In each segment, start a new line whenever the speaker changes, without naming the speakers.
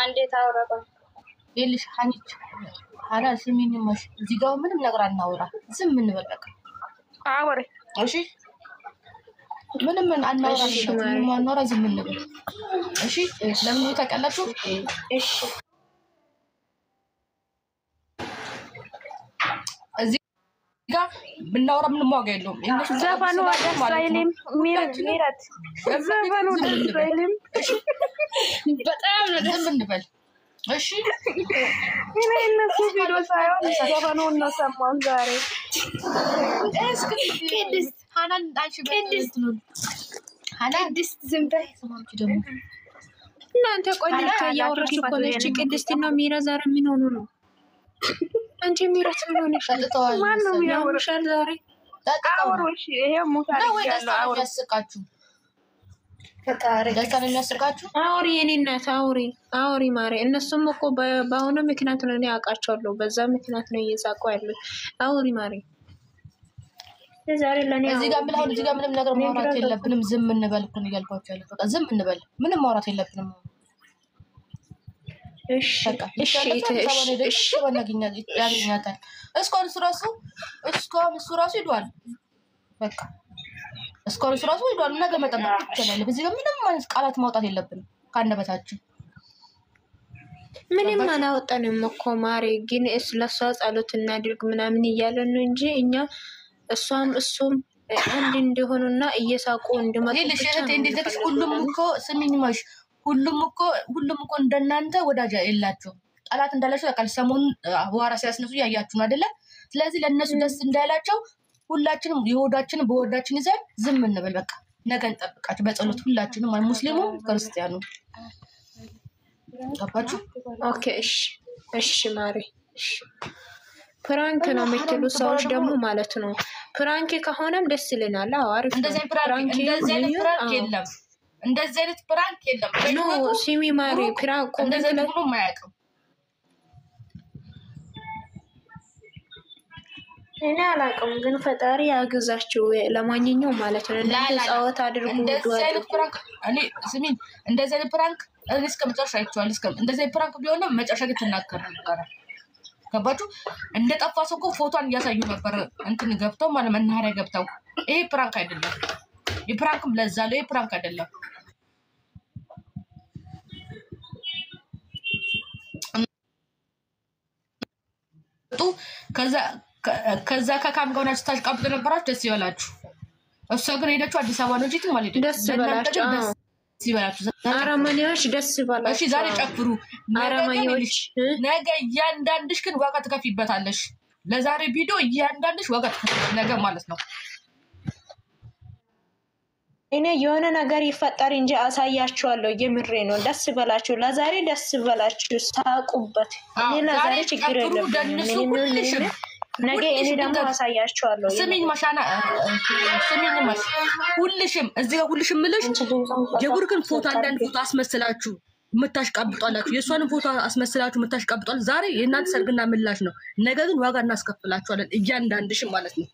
እንዴት አውራባ
ይልሽ ሀኒች ሀላ ስሚኝ ማሽ እዚህ ጋር ምንም ነገር አናወራ ዝም እንበል በቃ
አወሬ
እሺ ምንም አናወራ ምንም አናወራ ዝም እንበል እሺ ለምን ተቀላችሁ እሺ እዚህ ጋር ብናወራ ምንም ዋጋ የለውም እነሱ
ዘፈኑ አዳሳይልም ሚራት ዘፈኑ አዳሳይልም በጣም ነው
ዝም እንበል እሺ
እኔ እነሱ ቪዲዮ ሳይሆን ዘፈኑን ነው ሰማሁት ዛሬ እስኪ ቅድስት
ሀናን አንቺ ቅድስት ነው ሀናን
ቅድስት ዝም በይ
ሰማሁት ደግሞ
እናንተ ቆይታ ያወራችሁ እኮ ነች ቅድስት ነው ሚራ ዛሬ ምን ሆኖ ነው አንቺ ሚራት ምን ሆነሽ
ማን ነው ያወራሻል ዛሬ አወሮሽ ይሄ ሙታሪ ያለው አወሮ
ያስቃችሁ ፈጣሪ ደስታን የሚያስቃችሁ
አውሪ የኔ እናት አውሪ ማሬ እነሱም እኮ በአሁኑ ምክንያት ነው እኔ አውቃቸዋለሁ በዛ ምክንያት ነው እየሳቁ ያሉት አውሪ ማሬ ዛሬ ለኔ
እዚህ ጋር ብለው እዚህ ጋር ምንም ነገር ማውራት የለብንም ዝም እንበል እኮ ነው ያልኳችሁ ያለው በቃ ዝም እንበል ምንም ማውራት የለብንም
እሺ እሺ
ወናገኛል ያገኛታል እስካሁን እሱ ራሱ ይዷል በቃ እስካሁን እሱ ራሱ ይዷል ነገ መጠበቅ ይችላል በዚህ ጋር ምንም ማለት ቃላት ማውጣት የለብንም ካንደበታችን
ምንም አላወጣንም እኮ ማሬ ግን ለሷ ጸሎት እናድርግ ምናምን እያለን ነው እንጂ እኛ እሱም አንድ እንደሆኑና እየሳቁ እንደመጡ
ይልሽት እንደዚህ ሁሉም እኮ ስሚኝማሽ ሁሉም እኮ እንደናንተ ወዳጅ የላችሁ ጣላት እንዳላችሁ አቃል ሰሞን አዋራ ሲያስነሱ ያያችሁ አይደለ ስለዚህ ለነሱ ደስ እንዳላቸው ሁላችንም የወዳችንን በወዳችን ይዘን ዝም እንበል በቃ ነገ እንጠብቃችሁ በጸሎት ሁላችንም ሙስሊሙ ክርስቲያኑ ገባችሁ
ኦኬ እሺ ማሪ እሺ ፕራንክ ነው የምትሉ ሰዎች ደግሞ ማለት ነው ፕራንክ ከሆነም ደስ ይለናል አሪፍ
እንደዚህ ፕራንክ የለም እንደዚህ አይነት ፕራንክ የለም
ኖ ሲሚ ማሪ ፕራንክ
እንደዚህ ነው ማያውቀው
እኔ አላውቅም ግን ፈጣሪ ያግዛችሁ ለማንኛውም ማለት ነው እንደዚህ ጻወት አድርጉ
እንደዚህ አይነት ፕራንክ እኔ ስሚኝ እንደዚህ አይነት ፕራንክ እስከመጨረሻ አይቼዋለሁ እንደዚህ አይነት ፕራንክ ቢሆንም መጨረሻ ግን ትናገር ነበር ገባችሁ እንደጠፋ ሰው እኮ ፎቶን እያሳዩ ነበር እንትን ገብተው ማለት መናኸሪያ ገብተው ይሄ ፕራንክ አይደለም የፕራንክም ለዛ ነው ይሄ ፕራንክ አይደለም ከዛ ከካም ጋር ሆናችሁ ታሽቃብጡ ነበራችሁ ደስ ይበላችሁ እሷ ግን ሄደችው አዲስ አበባ ነው እንጂ ማለት
ደስ ይበላችሁ አረማኒዎች ደስ ይበላችሁ
እሺ ዛሬ ጨፍሩ
አረማኒዎች
ነገ እያንዳንድሽ ግን ዋጋ ትከፊበታለሽ ለዛሬ ቪዲዮ እያንዳንድሽ ዋጋ ትከፊበት ነገ ማለት ነው
እኔ የሆነ ነገር ይፈጠር እንጂ አሳያችኋለሁ የምሬ ነው ደስ ይበላችሁ ለዛሬ ደስ ይበላችሁ ሳቁበት እኔ ለዛሬ ችግር የለም ነገ እኔ ደግሞ አሳያችኋለሁ
ስሚኝ ማሻና ስሚኝ ማሽ ሁልሽም እዚህ ጋር ሁልሽም ምልሽ የጉርክን ፎቶ አንዳንድ ፎቶ አስመስላችሁ መታሽቃብጧላችሁ የሷንም ፎቶ አስመስላችሁ መታሽቃብጧል ዛሬ የእናንተ ሰርግና ምላሽ ነው ነገ ግን ዋጋ እናስከፍላችኋለን እያንዳንድሽም ማለት ነው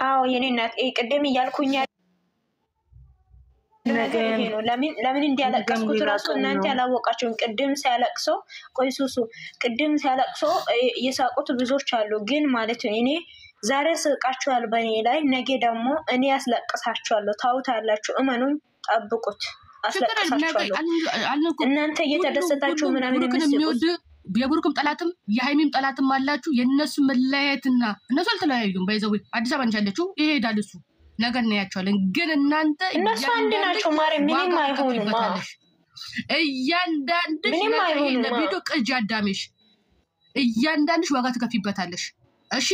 አዎ የኔ እናት ቅድም እያልኩኝ ነው ለምን እንዲያለቅስኩት ራሱ እናንተ ያላወቃችሁን ቅድም ሲያለቅሶ ቆይሱሱ ቅድም ሲያለቅሶ የሳቁት ብዙዎች አሉ ግን ማለት ነው እኔ ዛሬ ስቃችኋል በኔ ላይ ነገ ደግሞ እኔ ያስለቅሳችኋለሁ ታውታላችሁ እመኑኝ ጠብቁት አስለቅሳችኋለሁ እናንተ እየተደሰታችሁ ምናምን
የሚወድ የቡርክም ጠላትም የሃይሚም ጠላትም አላችሁ የነሱ መለያየትና እነሱ አልተለያዩም ባይዘው አዲስ አበባ እንቻለችሁ ይሄዳል እሱ ነገ እናያቸዋለን ግን እናንተ
እነሱ አንድ ናቸው ማሪ ምንም አይሆንም
እያንዳንድሽ ለቪዲዮ ቅጅ አዳሜሽ እያንዳንድሽ ዋጋ ትከፊበታለሽ እሺ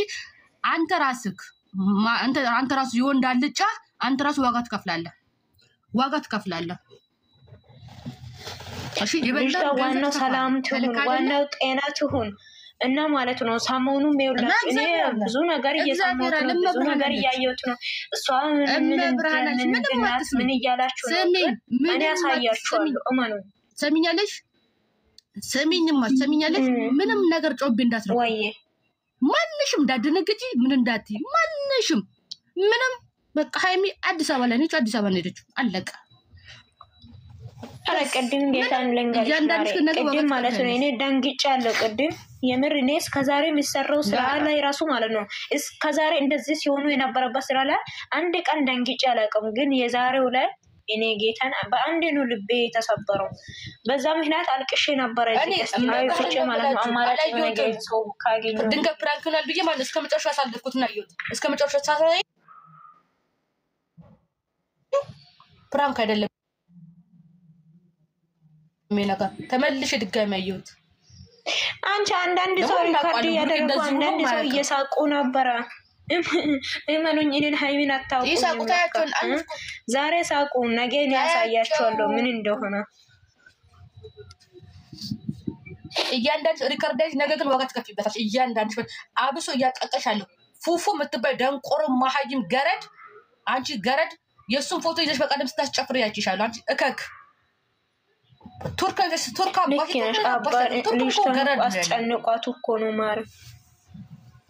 አንተ ራስህ ይወንድ አልጫ አንተ ራስህ ዋጋ ትከፍላለህ እሺ ይበልጣል
ዋናው ሰላም ትሁን ዋናው ጤና ትሁን እና ማለት ነው ሰሞኑን ይውላችሁ እኔ ብዙ ነገር እየሰማሁት ነው ብዙ ነገር እያየሁት ነው እሷ ምን እያላችሁ ነው እኔ አሳያችኋለሁ እመኑ
ሰሚኛለሽ ምንም ነገር ጮቤ እንዳትረው
ወይ
ማንሽም እንዳደነግጪ ምን እንዳትይ ማንሽም ምንም በቃ ሃይሚ አዲስ አበባ ላይ ነች አዲስ አበባ ነች አለቀ
አረ ቅድም ጌታን ልንገርሽ ቅድም ማለት ነው እኔ ደንግጫለሁ ቅድም የምር እኔ እስከዛሬ የሚሰራው ስራ ላይ ራሱ ማለት ነው እስከዛሬ እንደዚህ ሲሆኑ የነበረበት ስራ ላይ አንድ ቀን ደንግጬ አላውቅም ግን የዛሬው ላይ እኔ ጌታን በአንድ ነው ልቤ ተሰበረው በዛ ምክንያት አልቅሼ ነበር ፍጭ ማለት ነው አማራጭ ነገር ሰው ካገኘ
ድንገት ፕራንክ ነው ብዬ ማለት እስከመጨረሻ ሳልኩት ነው ያዩት እስከመጨረሻ ሳሳይ ፕራንክ አይደለም ሜናካ ተመልሽ ድጋሚ ያዩት
አንቺ አንዳንድ ሰው ሪካርድ ያደረጉ አንዳንድ ሰው እየሳቁ ነበር እመኑኝ እኔን ሃይሚን አታውቁ
ይሳቁታያቸውን
ዛሬ ሳቁ ነገ ያሳያቸዋለሁ ምን እንደሆነ
እያንዳንዱ ሪካርዳጅ ነገ ግን ዋጋ ትከፍይበታል እያንዳንዱ አብሶ እያቀቀሻለሁ ፉፉ የምትባይ ደንቆሮ ማሃይም ገረድ አንቺ ገረድ የሱን ፎቶ ይዘሽ በቀደም ስታስጨፍሪ ያቺሻለሁ አንቺ እከክ ቱርካ
ልጅቷ አስጨንቋት እኮ ነው ማር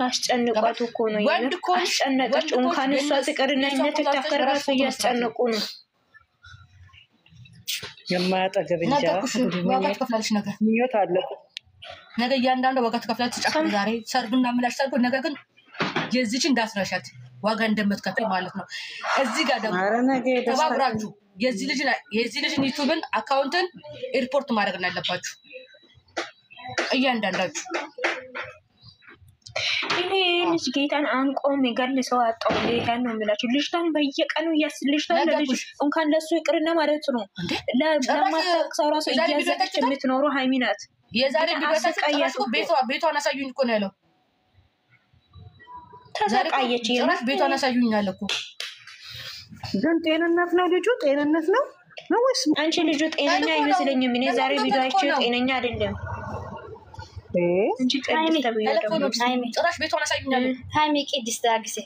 አስጨንቋት እኮ ነው አስጨነቀች እንኳን እሷ ፍቅርና ቲክቶከር ራሱ እያስጨነቁ ነው
የማያጠገብ እንጃ
ዋጋ ትከፍላለች ነገር
ምኞት አለ
ነገ እያንዳንዱ ዋጋ ትከፍላለች ተጨፍሪ ዛሬ ሰርግና ምላሽ ሰርጉ ነገ ግን የዚች እንዳስረሻት ዋጋ እንደምትከፍል ማለት ነው እዚህ ጋር ደግሞ ተባብራችሁ የዚህ ልጅ ዩቲዩብን አካውንትን ሪፖርት ማድረግ ያለባችሁ እያንዳንዳችሁ
እኔ ልጅ ጌታን አንቆም ይገልሰው አጣው ጌታን ነው የምላችሁ ልጅታን በየቀኑ ያስልሽታል ልጅ እንኳን ለሱ ይቅርና ማለት ነው ለማታክሰው ራሱ እያዘች የምትኖሩ ሃይሚናት
የዛሬ ቢበታችሁ ቤቷን አሳዩኝ እኮ ነው ያለው
ተሰቃየች
የራስ ቤቷን አሳዩኝ አለ እኮ
ግን ጤንነት ነው ልጁ ጤንነት ነው ወይስ
አንቺ ልጁ ጤነኛ አይመስለኝም እኔ ዛሬ ቪዲዮ አይቼው ጤነኛ አይደለም እንጂ ቅድስት ተብዬው
ጭራሽ ቤቷን አሳዩኝ አለ
ሃይሚ ቅድስት አግሴ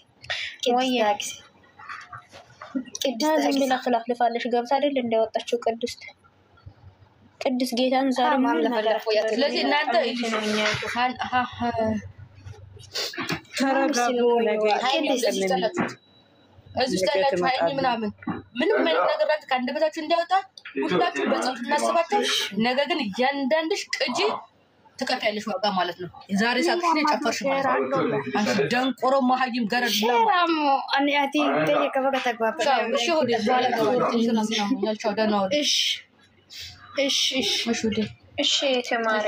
ዝም ብላ ፍላፍልፋለሽ ገብታ አይደል እንደወጣችው ቅድስት ጌታን ዛሬ ምን ማለት
ስለዚህ እናንተ
ተረጋጉ
እዚህ ተላችሁ ሃይሚ ምንም ማለት ነገር አንተ ከአንደበታችሁ እንዲያወጣ ሁላችሁ በጽድቅ እናስባችሁ ነገ ግን እያንዳንድሽ ቅጂ ተከታያለሽ ዋጋ ማለት ነው ዛሬ ሳክሽኔ ጨፈርሽ ማለት ነው አንቺ ደንቆሮ ማሃይም ገረድ
ሸራሙ አንያቲ ተየከበከ ተግባባ
እሺ ወደ ዛሬ ነው ያልቻው ደናው
እሺ ተማሪ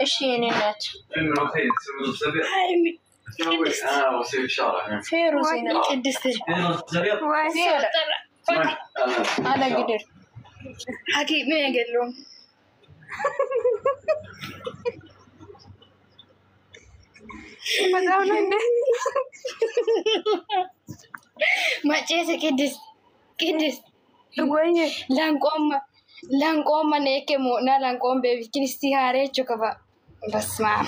እሺ እኔ ናት
ሃይሚ
فيروزينا
قدستي
انا قدر
حكي مين قال لهم ما جيسي قدست
وين
لانقوم نيكمو نا لانقوم بيبي كنستي هاريتشو كبا بس ما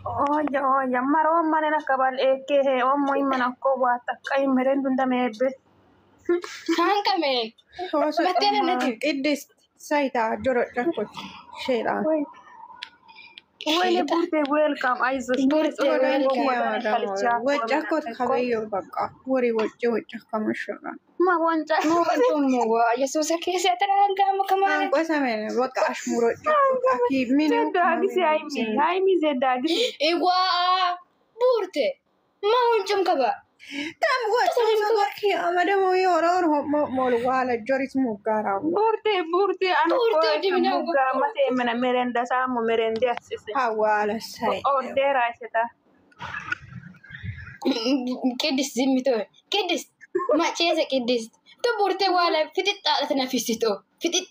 oya maro manena kabal eke he ommo imana ko wata kay merendunda mebe
hankamen matena nati
idis saita joro jakko shela
ወይኔ ቡርቴ ዌልካም አይዞሽ
ቡርቴ
ወጫኮ ከበዮ በቃ ወሬ ወጭ ከመሸራ
ማወንጫ
ነው ኢየሱስ ክርስቶስ ተራንጋም ከማን
ቆሰመነ በቃ አሽሙሮ አኪ ምን
ዳግሲ ሃይሚ ዘዳግሲ
ኢዋ ቡርቴ ማውንጭም ከባ
ታም ወጭ ወርኪ አመደሞ ይወራር ሞል ዋለ ጆሪት ሙጋራ
ቡርቴ አንኮ ሙጋ ማቴ መነ መረንዳ ሳሙ መረንዳ አስስ
ሐዋለ ሳይ
ኦርደር አይሰታ
ቅድስ ዝምቶ ቅድስ ማጨዘ ቅድስ ተቡርቴ ዋለ ፍጥጣ ተነፍስቶ ፍጥጥ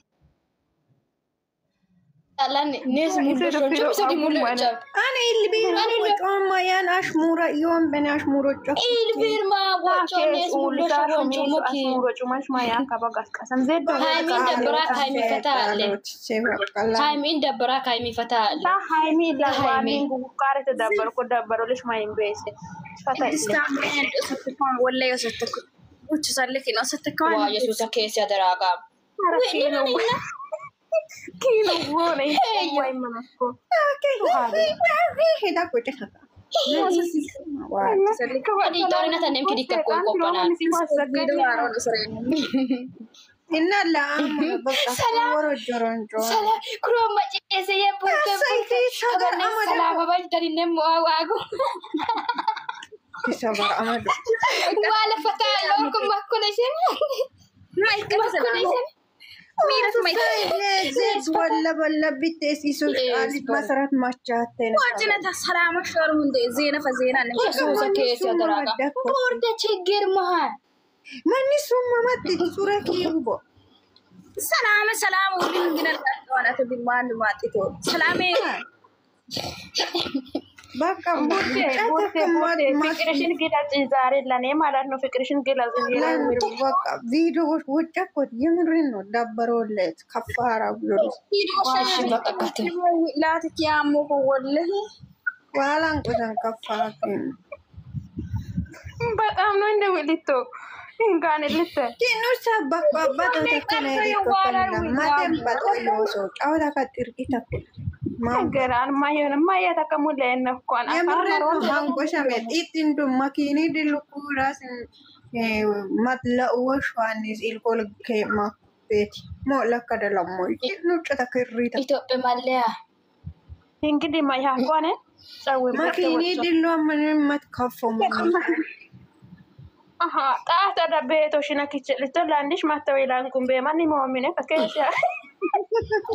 አላን ነስ ሙሉሾቹ ሰዲ ሙሉቻ
አኔ ኢልቢር ወጣማ ያን አሽሙራ ይወን በናሽ ሙሮጮ
ኢልቢር ማ ወጮ ነስ ሙሉሾቹ ሞኪ
ሙሮጮ ማሽማ ያ ካባጋስ ቀሰም ዘዶ
ሃይሚን ደብራት ሃይሚ ፈታለ ሃይሚን ደብራት ሃይሚ ፈታለ
ሃይሚ ለሃይሚን ጉቃረ ተደበርኩ ደበሮልሽ ማይም ቤስ
ፈታለ ወላሂ ወሰተኩ ውጭ ሰለኪ ነው ሰተከው ዋ ኢየሱስ ከስ ያደራጋ
kilo vuole vai manasco kilo
heda ko chata
kawadi torina tanem kidika ko kopana
إن لا بقى ورجرون
سلام كروم ما جيسي يا بوك سلام بجدر النمو أواجو
كسبر أمد
ولا فتاة لوكم ما كناشين ما يكناشين
زيت ولا بتسي سوق قالت مسرت ماتشاتنا
وجنة السلام شهر من دي زينة فزينة نمشي كيس يا دراجة بورد تشجر مها
ما نسوم ما تدسورة كيوبو
سلام ودين من الأخوان أتبي ما نماتيتو سلامي
بقى
فكرشين كده تزاري لاني ما لانه فكرشين كده
لا بقى فيديو وتشكوت يمرنو دبروا ليت كفارة بلوس
لا تتيامو والله
ولا نقدر كفارة
በጣም ነው እንደውልቶ እንጋን ልተ
كأنه سبق بدو تكني كفلا ما تنبت ويوسو أو تكتر كتاب ما
ገራን ማየን ማየ ተከሙለ እነኳን
يمرنو هم قشمت إتندو ماكيني دلوكوراس مطلع وشوانيس الكل كيما بيتي مو لك دلمو كأنه تكرريتا
ኢትዮጵያ ማለያ
እንግዲህ ማያቋነ ጸው
ماكيني دلو من متكفم
aha taata da beto shina kichilito landish matawilan kumbe mani muamine kakesha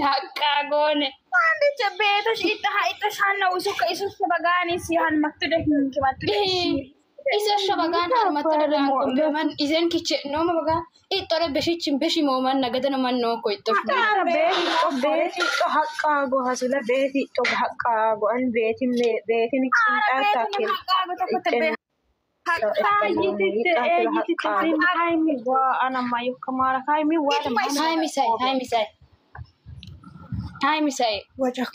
ሀቃጎነ አንድ ጨቤቶ ሽታ ሀይቶ ሻና ውሱከ ኢሱስ በጋኒ ሲያን መክተደ ከማጥሪ ኢሱስ በጋና መክተደ በማን ኢዘን kiche no maga ኢጦረ በሽችን በሽ ሞማን ነገደነ ማን ነው ኮይቶሽ
ara beti to haqqago hasila beti to haqqago an beti qinta takil هايمي وانا ما يكمل هايمي هايمي ساي
وجهك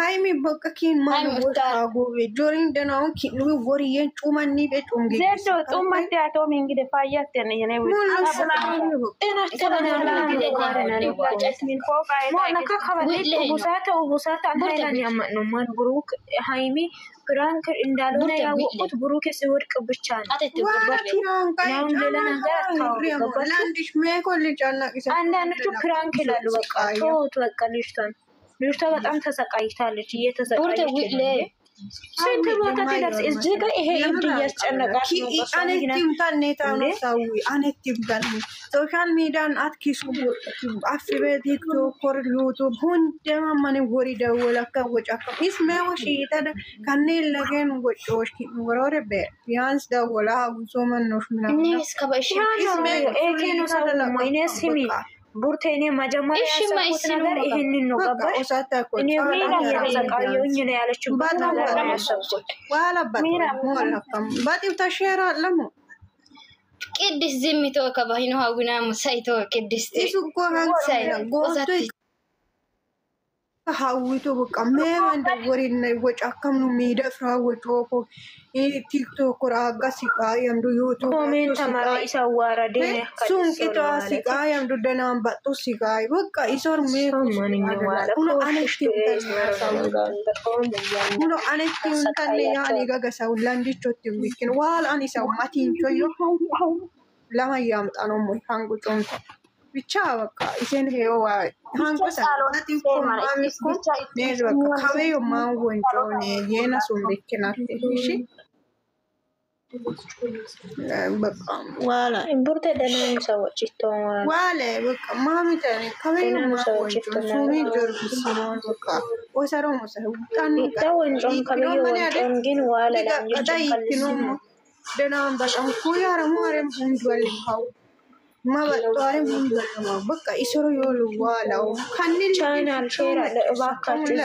هايمي بقكين ما وشاغو جورين دناو كيلو وريين چومني به چونگي
زدو تومتي اتو مينگي دفايات تني يني انا من فوق انا كخبرت وبسات عن هايلان يمنو من بروك هايمي فرانك እንዳልሆነ ያወቁት ብሩክ ሲወድቅ ብቻ ነው
ላንዲሽ ሜኮል ጫናቂሳ
አንዳንዶቹ ፍራንክ ይላሉ በቃ ቶት በቃ ልጅቷ በጣም ተሰቃይታለች እየተሰቃየች ስንት ቦታ ትደርስ እዚህ ጋር ይሄ እብድ እያስጨነቃት ነው
አነቲም ታኔታ ነው ሰው አነቲም ታኔ ሶሻል ሚዲያን አትኪሱ አፍበ ቲክቶክ ኮር ዩቲዩብ ሁንደማ ማን ወሪ ደወለከ ወጫከ እስመ ወሽይታ ከኔ ለገን ወጮሽ ወሮረ ቢያንስ ደወላ ጉሶመን ነው ምናምን
እኔስ ከበሽ
እስመ ኤኬኑ ሰው ማይነስ ሂሚ ቡርቴኔ መጀመሪያ ያሰብኩት ነገር ይሄንን ነው ገባሽ እኔ ሌላ ያዘቃየኝ ነው ያለችው
ዋላ ሞላከም ባጢው ተሸራ ለሞ
ቅድስ ዝምቶ ከባይኑ ሀውና ሙሳይቶ ቅድስ
እሱ ጎሃን ጎስቶ ሀውቶ በቃ እንደ ወሪና ወጫከም ነው ሚደፍራ ወጮኮ ቲክቶክ ራጋ ሲቃየምዱ ዩቲዩብ
ኮሜንት ተማራ ይሳዋራ ደነ
ሱንቂቷ ሲቃየምዱ ደናም ባጡ ሲቃይ በቃ ይሶር ሜኮ ኡኖ አነቲ እንታለ ያኒ ገገሳው ላንዲቾት ይምኪን ዋል አኒሳው ማቲንቾዮ ለማ ያምጣ ነው ሞይ ሃንጉ ጮንቶ ብቻ በቃ ኢሴን ሄዋ ሃንጉ ሳላቲ ኮማሚስ ኔዝ በቃ ካበዮ ማንጎንጮ ኔ የናሱም ቢከናት እሺ በቃ ዋላ
ቡርቴ ደናን ሰዎች ይተዋል
ዋላ በቃ ማሚተኔ ካበዮ ማንጎንጮ ሱሚ ጆርቢስ ነው በቃ ወሰሮ መሰው ታን
ታወንጆን ካበዮ ወንጆን ግን ዋላ
ላንጆ ነው ደናን በጣም ኩያረ ማረም ሁንዱል ሃው ማበጣሪ ሁንዱል በቃ ኢሶሮ ይወሉ ዋላው ካንል
ቻናል ሼር ለባካችሁ